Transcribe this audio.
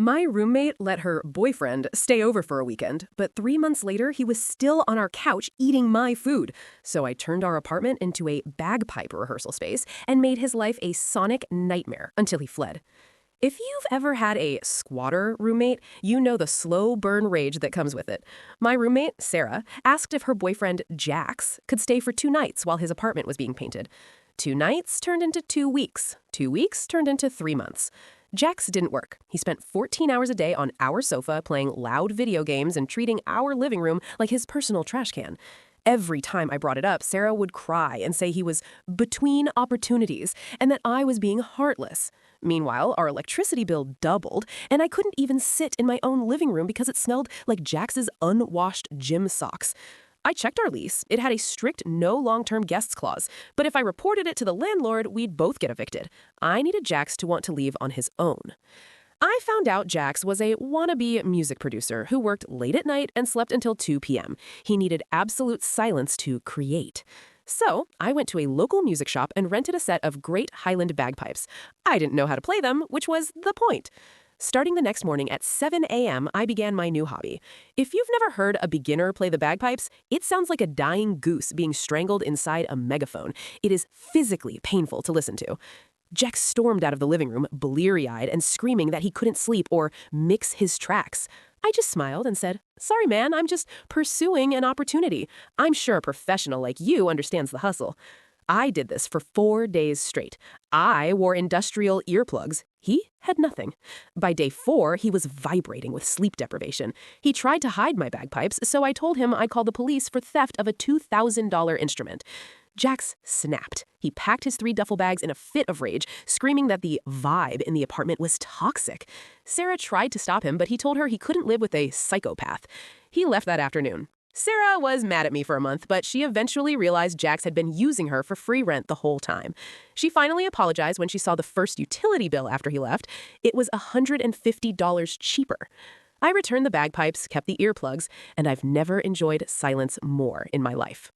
My roommate let her boyfriend stay over for a weekend, but 3 months later, he was still on our couch eating my food. So I turned our apartment into a bagpipe rehearsal space and made his life a sonic nightmare until he fled. If you've ever had a squatter roommate, you know the slow burn rage that comes with it. My roommate, Sarah, asked if her boyfriend, Jax, could stay for 2 nights while his apartment was being painted. 2 nights turned into 2 weeks. 2 weeks turned into 3 months. Jax didn't work. He spent 14 hours a day on our sofa playing loud video games and treating our living room like his personal trash can. Every time I brought it up, Sarah would cry and say he was between opportunities and that I was being heartless. Meanwhile, our electricity bill doubled, and I couldn't even sit in my own living room because it smelled like Jax's unwashed gym socks. I checked our lease. It had a strict no long-term guests clause, but if I reported it to the landlord, we'd both get evicted. I needed Jax to want to leave on his own. I found out Jax was a wannabe music producer who worked late at night and slept until 2 p.m. He needed absolute silence to create. So I went to a local music shop and rented a set of great Highland bagpipes. I didn't know how to play them, which was the point. Starting the next morning at 7 a.m., I began my new hobby. If you've never heard a beginner play the bagpipes, it sounds like a dying goose being strangled inside a megaphone. It is physically painful to listen to. Jax stormed out of the living room, bleary-eyed and screaming that he couldn't sleep or mix his tracks. I just smiled and said, "Sorry, man, I'm just pursuing an opportunity. I'm sure a professional like you understands the hustle." I did this for 4 days straight. I wore industrial earplugs. He had nothing. By day 4, he was vibrating with sleep deprivation. He tried to hide my bagpipes, so I told him I'd call the police for theft of a $2,000 instrument. Jax snapped. He packed his 3 duffel bags in a fit of rage, screaming that the vibe in the apartment was toxic. Sarah tried to stop him, but he told her he couldn't live with a psychopath. He left that afternoon. Sarah was mad at me for a month, but she eventually realized Jax had been using her for free rent the whole time. She finally apologized when she saw the first utility bill after he left. It was $150 cheaper. I returned the bagpipes, kept the earplugs, and I've never enjoyed silence more in my life.